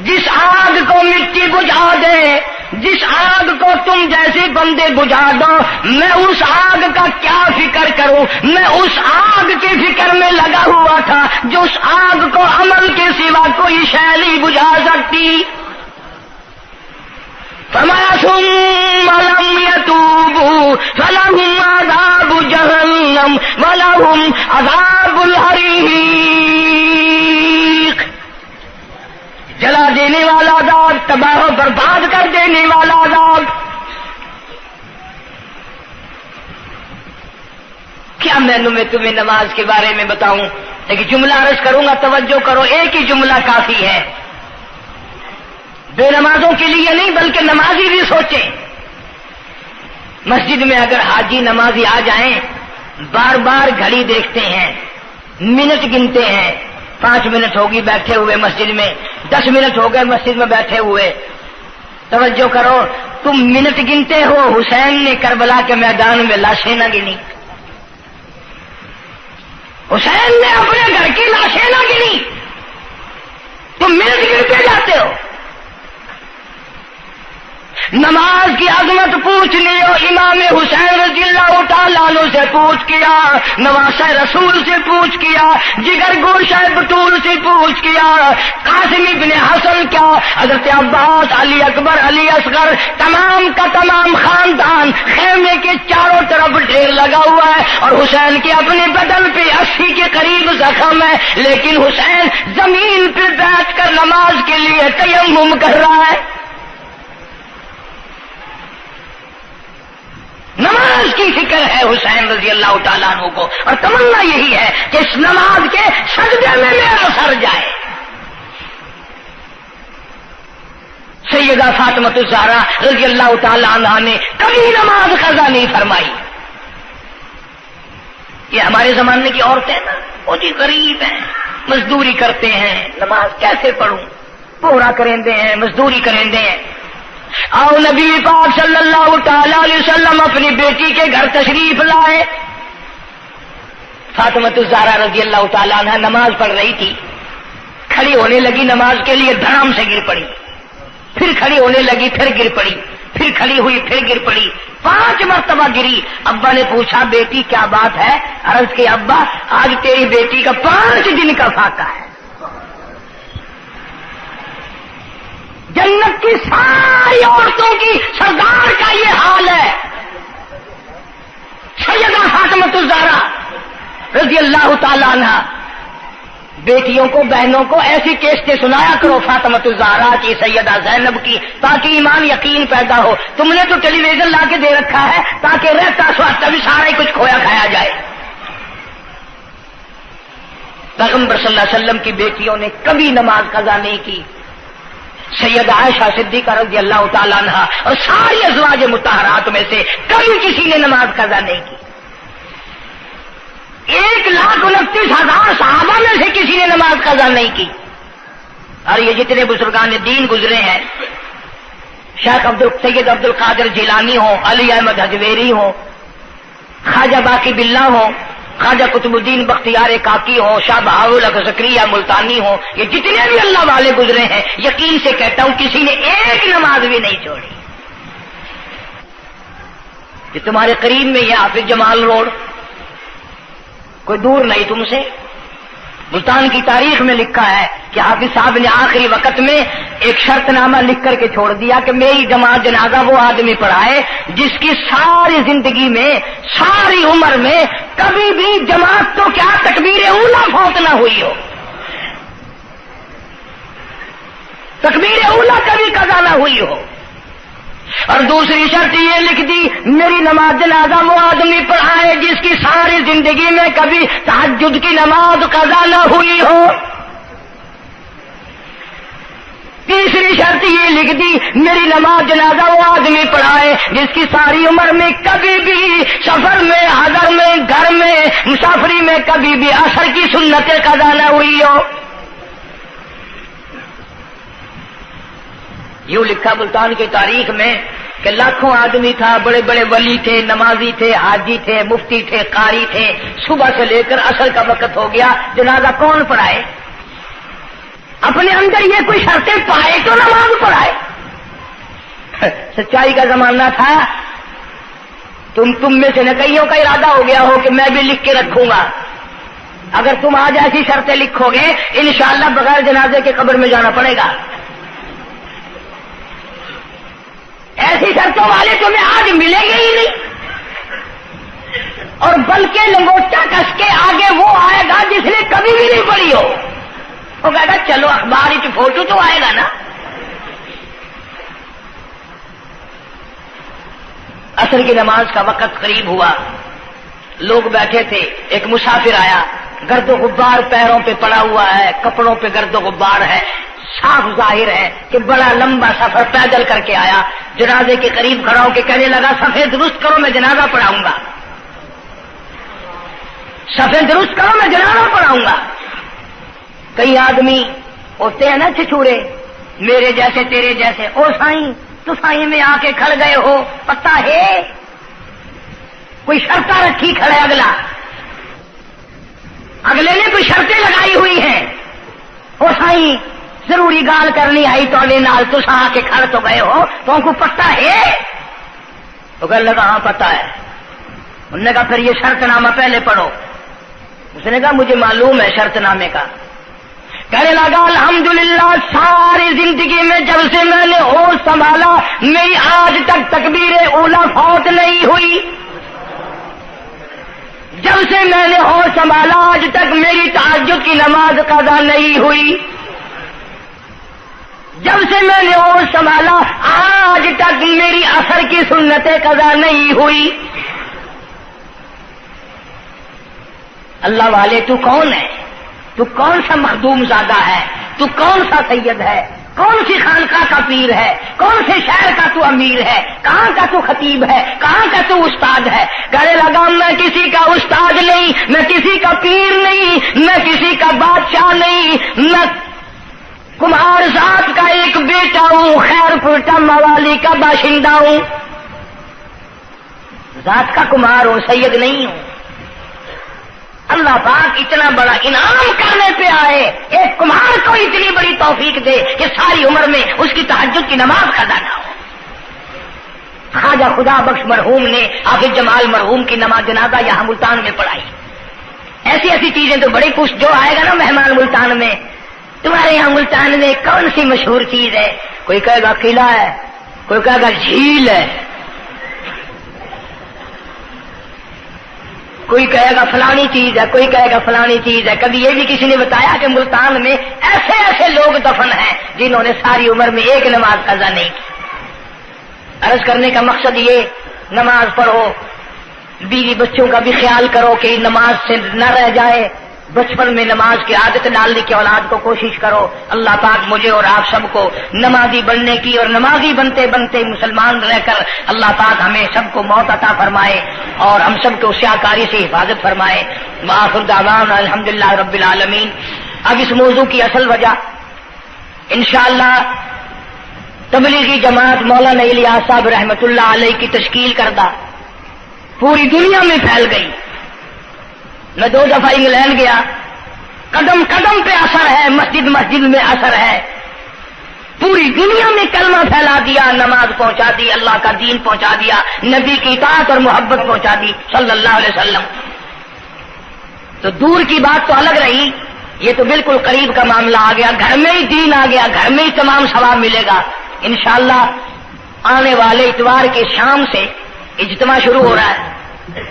جس آگ کو مٹی بجھا دے، جس آگ کو تم جیسے بندے بجھا دو، میں اس آگ کا کیا فکر کروں؟ میں اس آگ کی فکر میں لگا ہوا تھا جو اس آگ کو عمل کے سوا کوئی شے نہیں بجھا سکتی۔ فرمایا ثم لم يتوبوا لهم عذاب الحریق، جلا دینے والا عذاب، تباہ و برباد کر دینے والا عذاب۔ کیا میں تمہیں نماز کے بارے میں بتاؤں؟ لیکن جملہ عرض کروں گا، توجہ کرو، ایک ہی جملہ کافی ہے، بے نمازوں کے لیے نہیں بلکہ نمازی بھی سوچیں۔ مسجد میں اگر حاجی نمازی آ جائیں، بار بار گھڑی دیکھتے ہیں، منٹ گنتے ہیں، 5 منٹ ہوگی بیٹھے ہوئے مسجد میں، 10 منٹ ہو گئے مسجد میں بیٹھے ہوئے۔ توجہ کرو، تم منٹ گنتے ہو، حسین نے کربلا کے میدان میں لاشیں نہ گنی، حسین نے اپنے گھر کی لاشیں نہ گنی، تم منٹ گنتے جاتے ہو۔ نماز کی عظمت پوچھ لیو، امام حسین رضی اللہ تعالیٰ عنہ سے پوچھ کیا، نواسہ رسول سے پوچھ کیا، جگر گوشہ بطول سے پوچھ کیا، قاسم ابن حسن کیا، حضرت عباس، علی اکبر، علی اصغر، تمام کا تمام خاندان خیمے کے چاروں طرف ڈھیر لگا ہوا ہے، اور حسین کے اپنے بدن پہ 80 کے قریب زخم ہے، لیکن حسین زمین پہ بیٹھ کر نماز کے لیے تیمم کر رہا ہے۔ نماز کی فکر ہے حسین رضی اللہ تعالیٰ عنہ کو، اور تمنا یہی ہے کہ اس نماز کے سجدے میں میرا سر جائے۔ سیدہ فاطمہ الزہرا رضی اللہ تعالیٰ عنہ نے کبھی نماز قضا نہیں فرمائی۔ یہ ہمارے زمانے کی عورتیں نا، وہ جی غریب ہیں، مزدوری کرتے ہیں، نماز کیسے پڑھوں، پورا کریں ہیں، مزدوری کریں ہیں۔ آؤ نبی پاک صلی اللہ تعالی علیہ وسلم اپنی بیٹی کے گھر تشریف لائے۔ فاطمہ الزہرا رضی اللہ تعالیٰ عنہ نماز پڑھ رہی تھی، کھڑی ہونے لگی نماز کے لیے، دھڑام سے گر پڑی، پھر کھڑی ہونے لگی، پھر گر پڑی، پھر کھڑی ہوئی، پھر گر پڑی، 5 مرتبہ گری۔ ابا نے پوچھا بیٹی کیا بات ہے؟ عرض کی ابا آج تیری بیٹی کا 5 دن کا فاقہ ہے، جنت کی ساری عورتوں کی سردار کا یہ حال ہے۔ سیدہ فاطمہ الزہرا رضی اللہ تعالیٰ عنہ، بیٹیوں کو، بہنوں کو ایسی کیسٹیں سنایا کرو فاطمہ الزہرا کی، سیدہ زینب کی، تاکہ ایمان یقین پیدا ہو۔ تم نے تو ٹیلی ویژن لا کے دے رکھا ہے تاکہ رہتا سوچتا بھی سارا ہی کچھ کھویا کھایا جائے۔ پیغمبر صلی اللہ علیہ وسلم کی بیٹیوں نے کبھی نماز قضا نہیں کی۔ سیدہ عائشہ صدیقہ رضی اللہ تعالیٰ عنہ اور ساری ازواج مطہرات میں سے کبھی کسی نے نماز قضا نہیں کی۔ 1,29,000 صحابہ میں سے کسی نے نماز قضا نہیں کی۔ اور یہ جتنے بزرگان دین گزرے ہیں، شیخ سید عبد القادر جیلانی ہوں، علی احمد حجویری ہوں، خواجہ باقی باللہ ہوں، خواجہ قطب الدین بختیار کاکی ہوں، شاہ بہاول زکریا ملتانی ہوں، یہ جتنے بھی اللہ والے گزرے ہیں، یقین سے کہتا ہوں کسی نے ایک نماز بھی نہیں چھوڑی۔ کہ تمہارے قریب میں یہ حافظ جمال روڈ، کوئی دور نہیں تم سے، ملتان کی تاریخ میں لکھا ہے کہ حافظ صاحب نے آخری وقت میں ایک شرط نامہ لکھ کر کے چھوڑ دیا کہ میری جماعت جنازہ وہ آدمی پڑھائے جس کی ساری زندگی میں، ساری عمر میں کبھی بھی جماعت تو کیا تکبیر اولیٰ فوت نہ ہوئی ہو، تکبیر اولیٰ کبھی قضا نہ ہوئی ہو۔ اور دوسری شرط یہ لکھ دی میری نماز جنازہ وہ آدمی پڑھائے جس کی ساری زندگی میں کبھی تہجد کی نماز قضا نہ ہوئی ہو۔ تیسری شرط یہ لکھ دی میری نماز جنازہ وہ آدمی پڑھائے جس کی ساری عمر میں کبھی بھی سفر میں، حضر میں، گھر میں، مسافری میں کبھی بھی عصر کی سنت قضا نہ ہوئی ہو۔ یوں لکھا ملتان کی تاریخ میں کہ لاکھوں آدمی تھا، بڑے بڑے ولی تھے، نمازی تھے، حاجی تھے، مفتی تھے، قاری تھے، صبح سے لے کر عصر کا وقت ہو گیا، جنازہ کون پڑھائے؟ اپنے اندر یہ کوئی شرطیں پائے تو نماز پڑھائے۔ سچائی کا زمانہ تھا، تم میں سے نہ کئیوں کا ارادہ ہو گیا ہو کہ میں بھی لکھ کے رکھوں گا، اگر تم آج ایسی شرطیں لکھو گے انشاءاللہ بغیر جنازے کے قبر میں جانا پڑے گا۔ ایسی شرطوں والے تمہیں آج ملیں گے ہی نہیں۔ اور بلکہ لنگوٹا کس کے آگے وہ آئے گا جس نے کبھی بھی نہیں پڑھی ہو. وہ کہے گا چلو اخبار کی فوٹو تو آئے گا نا. عصر کی نماز کا وقت قریب ہوا، لوگ بیٹھے تھے، ایک مسافر آیا، گرد و غبار پیروں پہ پڑا ہوا ہے، کپڑوں پہ گرد و غبار ہے، صاف ظاہر ہے کہ بڑا لمبا سفر پیدل کر کے آیا. جنازے کے قریب کھڑا ہو کے کہنے لگا صفیں درست کرو میں جنازہ پڑھاؤں گا، صفیں درست کرو میں جنازہ پڑھاؤں گا. کئی آدمی ہوتے ہیں نا چھچورے، میرے جیسے تیرے جیسے، او سائیں تو سائیں میں آ کے کھڑ گئے ہو، پتہ ہے کوئی شرطیں رکھی کھڑے، اگلے نے کوئی شرطیں لگائی ہوئی ہیں. او سائیں ضروری گال کرنی آئی تو نال تو آ کے کھڑ تو گئے ہو، تو ان کو پتہ ہے؟ تو کہنے لگا ہاں پتہ ہے. انہوں نے کہا پھر یہ شرط نامہ پہلے پڑھو. اس نے کہا مجھے معلوم ہے شرط نامے کا. کہنے لگا الحمدللہ ساری زندگی میں جب سے میں نے ہوش سنبھالا میری آج تک تکبیر اولا فوت نہیں ہوئی. جب سے میں نے ہوش سنبھالا آج تک میری تہجد کی نماز قضا نہیں ہوئی. جب سے میں نے ہوش سنبھالا آج تک میری عصر کی سنتیں قضا نہیں ہوئی. اللہ والے تو کون ہے؟ تو کون سا مخدوم زادہ ہے؟ تو کون سا سید ہے؟ کون سی خانقاہ کا پیر ہے؟ کون سے شہر کا تو امیر ہے؟ کہاں کا تو خطیب ہے؟ کہاں کا تو استاد ہے؟ کہنے لگا میں کسی کا استاد نہیں، میں کسی کا پیر نہیں، میں کسی کا بادشاہ نہیں، میں کمار ذات کا ایک بیٹا ہوں، خیر پورٹا موالی کا باشندہ ہوں، ذات کا کمار ہوں، سید نہیں ہوں. اللہ پاک اتنا بڑا انعام کرنے پہ آئے، ایک کمار کو اتنی بڑی توفیق دے کہ ساری عمر میں اس کی تہجد کی نماز قضا نہ ہو. خواجہ خدا بخش مرحوم نے حافظ جمال مرحوم کی نماز جنازہ یہاں ملتان میں پڑھائی. ایسی ایسی چیزیں تو بڑی کچھ جو آئے گا نا مہمان ملتان میں، تمہارے یہاں ملتان میں کون سی مشہور چیز ہے؟ کوئی کہے گا قلعہ ہے، کوئی کہے گا جھیل ہے، کوئی کہے گا فلانی چیز ہے، کوئی کہے گا فلانی چیز ہے. کبھی یہ بھی کسی نے بتایا کہ ملتان میں ایسے ایسے لوگ دفن ہیں جنہوں نے ساری عمر میں ایک نماز قضا نہیں کی. عرض کرنے کا مقصد یہ، نماز پڑھو، بیوی بچوں کا بھی خیال کرو کہ نماز سے نہ رہ جائے. بچپن میں نماز کی عادت ڈالنے کی اولاد کو کوشش کرو. اللہ پاک مجھے اور آپ سب کو نمازی بننے کی اور نمازی بنتے بنتے مسلمان رہ کر اللہ پاک ہمیں سب کو موت عطا فرمائے اور ہم سب کو سیاکاری سے حفاظت فرمائے. وآخر دعوانا الحمدللہ رب العالمین. اب اس موضوع کی اصل وجہ انشاءاللہ تبلیغی جماعت مولانا الیاس صاحب رحمۃ اللہ علیہ کی تشکیل کردہ پوری دنیا میں پھیل گئی. میں 2 دفعہ انگلینڈ گیا، قدم قدم پہ اثر ہے، مسجد مسجد میں اثر ہے. پوری دنیا میں کلمہ پھیلا دیا، نماز پہنچا دی، اللہ کا دین پہنچا دیا، نبی کی اطاعت اور محبت پہنچا دی صلی اللہ علیہ وسلم. تو دور کی بات تو الگ رہی، یہ تو بالکل قریب کا معاملہ آ گیا. گھر میں ہی دین آ گیا، گھر میں ہی تمام ثواب ملے گا انشاءاللہ. آنے والے اتوار کے شام سے اجتماع شروع ہو رہا ہے.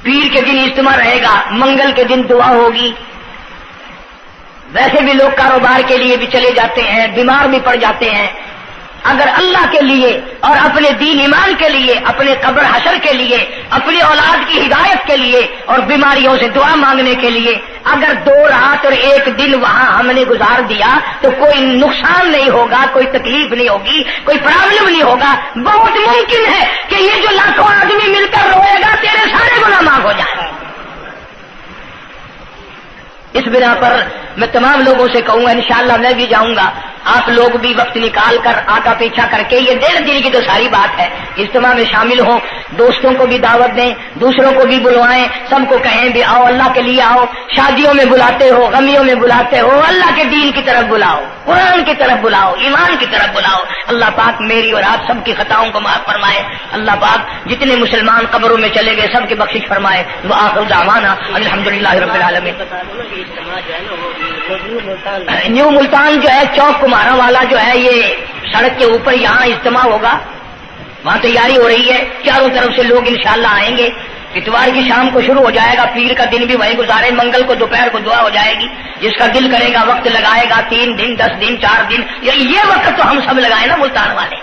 پیر کے دن اجتماع رہے گا، منگل کے دن دعا ہوگی. ویسے بھی لوگ کاروبار کے لیے بھی چلے جاتے ہیں، بیمار بھی پڑ جاتے ہیں. اگر اللہ کے لیے اور اپنے دین ایمان کے لیے، اپنے قبر حشر کے لیے، اپنی اولاد کی ہدایت کے لیے اور بیماریوں سے دعا مانگنے کے لیے اگر 2 رات اور 1 دن وہاں ہم نے گزار دیا تو کوئی نقصان نہیں ہوگا، کوئی تکلیف نہیں ہوگی، کوئی پرابلم نہیں ہوگا. بہت ممکن ہے کہ یہ جو لاکھوں آدمی مل کر روئے گا تیرے سارے گناہ معاف ہو جائیں. اس بنا پر میں تمام لوگوں سے کہوں گا انشاءاللہ میں بھی جاؤں گا. آپ لوگ بھی وقت نکال کر آگا پیچھا کر کے، یہ 1.5 دن کی تو ساری بات ہے، اجتماع میں شامل ہوں. دوستوں کو بھی دعوت دیں، دوسروں کو بھی بلوائیں، سب کو کہیں بھی آؤ، اللہ کے لیے آؤ. شادیوں میں بلاتے ہو، غمیوں میں بلاتے ہو، اللہ کے دین کی طرف بلاؤ، قرآن کی طرف بلاؤ، ایمان کی طرف بلاؤ. اللہ پاک میری اور آپ سب کی خطاؤں کو معاف فرمائے. اللہ پاک جتنے مسلمان قبروں میں چلے گئے سب کی بخشش فرمائے. وآخر دعوانا الحمدللہ رب العالمین. نیو ملتان جو ہے چوک کمارا والا جو ہے، یہ سڑک کے اوپر یہاں اجتماع ہوگا. وہاں تیاری ہو رہی ہے، چاروں طرف سے لوگ انشاءاللہ آئیں گے. اتوار کی شام کو شروع ہو جائے گا، پیر کا دن بھی وہیں گزارے، منگل کو دوپہر کو دعا ہو جائے گی، جس کا دل کرے گا وقت لگائے گا، 3 دن 10 دن 4 دن، یہ وقت تو ہم سب لگائے نا ملتان والے.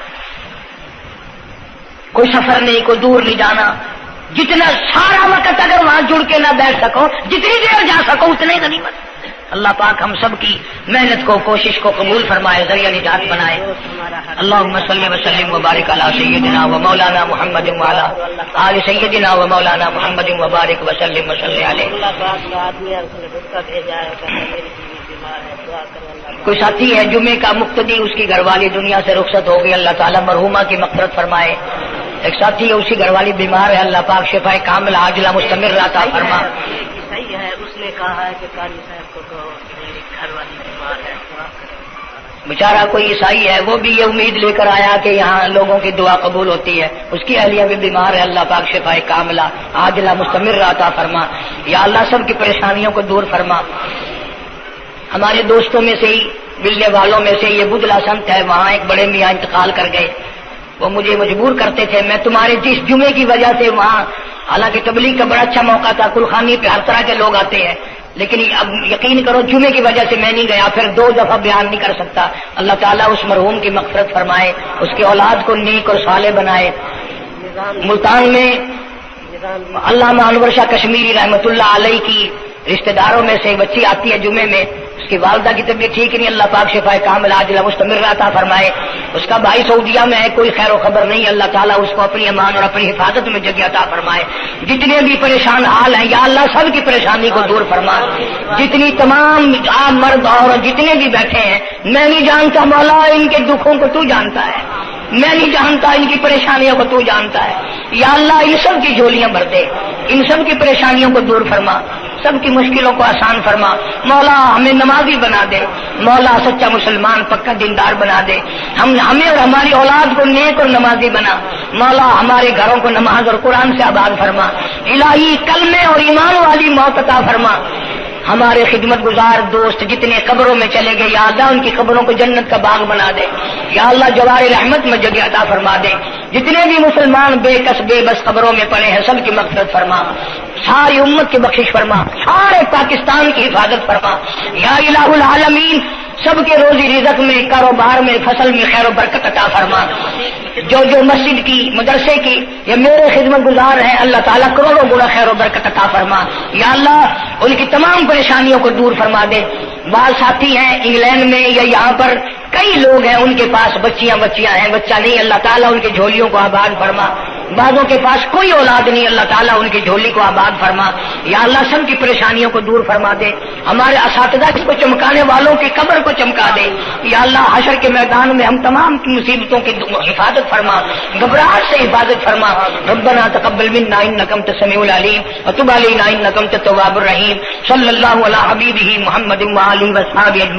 کوئی سفر نہیں، کوئی دور نہیں جانا، جتنا سارا وقت اگر وہاں جڑ کے نہ بیٹھ سکو، جتنی دیر جا سکو اتنے غنیمت. اللہ پاک ہم سب کی محنت کو، کوشش کو قبول فرمائے، ذریعہ نجات بنائے. اللہم صلی وسلم وبارک علی سیدنا و مولانا محمد وعلی آل سیدنا و مولانا محمد وبارک وسلم وصلی علیہ. کوئی ساتھی ہے جمعے کا مقتدی، اس کی گھر والی دنیا سے رخصت ہو گئی، اللہ تعالیٰ مرحومہ کی مغفرت فرمائے. ایک ساتھی ہے، اسی گھر والی بیمار ہے، اللہ پاک شفائے کاملہ عاجلہ مستمر عطا فرما. صحیح ہے، اس نے کہا ہے کہ قاری صاحب کو کہو میری گھر والی بیمار ہے. بیچارہ کوئی عیسائی ہے، وہ بھی یہ امید لے کر آیا کہ یہاں لوگوں کی دعا قبول ہوتی ہے، اس کی اہلیہ بھی بیمار ہے، اللہ پاک شفائے کاملہ عاجلہ مستمر عطا فرما. یا اللہ سب کی پریشانیوں کو دور فرما. ہمارے دوستوں میں سے ہی، ملنے والوں میں سے یہ بدلا سنت ہے، وہاں ایک بڑے میاں انتقال کر گئے. وہ مجھے مجبور کرتے تھے، میں تمہارے جس جمعے کی وجہ سے وہاں، حالانکہ تبلیغ کا بڑا اچھا موقع تھا، کلخانی پہ ہر طرح کے لوگ آتے ہیں، لیکن اب یقین کرو جمعے کی وجہ سے میں نہیں گیا، پھر 2 دفعہ بیان نہیں کر سکتا. اللہ تعالیٰ اس مرحوم کی مغفرت فرمائے، اس کی اولاد کو نیک اور صالح بنائے. ملتان میں علامہ انور شاہ کشمیری رحمۃ اللہ علیہ کی رشتہ داروں میں سے ایک بچی آتی ہے جمعے میں، اس کی والدہ کی طبیعت ٹھیک نہیں، اللہ پاک شفائے کاملہ عاجلہ مستمر عطا فرمائے. اس کا بھائی سعودیہ میں ہے، کوئی خیر و خبر نہیں، اللہ تعالیٰ اس کو اپنی امان اور اپنی حفاظت میں جگہ عطا فرمائے. جتنے بھی پریشان حال ہیں یا اللہ سب کی پریشانی کو دور فرما. جتنی تمام عام مرد اور جتنے بھی بیٹھے ہیں، میں نہیں جانتا مولا ان کے دکھوں کو تو جانتا ہے، میں نہیں جانتا ان کی پریشانیوں کو تو جانتا ہے. یا اللہ ان سب کی جھولیاں بھر دے، ان سب کی پریشانیوں کو دور فرما، سب کی مشکلوں کو آسان فرما. مولا ہمیں نمازی بنا دے، مولا سچا مسلمان پکا دیندار بنا دے. ہمیں اور ہماری اولاد کو نیک اور نمازی بنا. مولا ہمارے گھروں کو نماز اور قرآن سے آباد فرما. الہی کلمے اور ایمان والی موت عطا فرما. ہمارے خدمت گزار دوست جتنے قبروں میں چلے گئے، یا اللہ ان کی قبروں کو جنت کا باغ بنا دے. یا اللہ جوار رحمت میں جگہ عطا فرما دے. جتنے بھی مسلمان بے کس بے بس قبروں میں پڑے ہیں، سب کی مغفرت فرما، ساری امت کی بخشش فرما، سارے پاکستان کی حفاظت فرما. یا الہ العالمین سب کے روزی رزق میں، کاروبار میں، فصل میں خیر و برکت عطا فرما. جو مسجد کی، مدرسے کی یا میرے خدمت گزار ہیں، اللہ تعالیٰ کروڑوں گنا خیر و برکت عطا فرما. یا اللہ ان کی تمام پریشانیوں کو دور فرما دے. بعض ساتھی ہیں انگلینڈ میں یا یہاں پر کئی لوگ ہیں، ان کے پاس بچیاں ہیں، بچہ نہیں، اللہ تعالیٰ ان کی جھولیوں کو آباد فرما. بعضوں کے پاس کوئی اولاد نہیں، اللہ تعالیٰ ان کی جھولی کو آباد فرما. یا اللہ سب کی پریشانیوں کو دور فرما دے. ہمارے اساتذہ کو چمکانے والوں کی قبر کو چمکا دے. یا اللہ حشر کے میدان میں ہم تمام کی مصیبتوں کی حفاظت فرما، گھبراہٹ سے حفاظت فرما. ربنا تقبل منا انک انت السمیع العلیم وتب علینا انک انت التواب الرحیم. صلی اللہ علی حبیبہ محمد وآلہ وصحبہ اجمعین.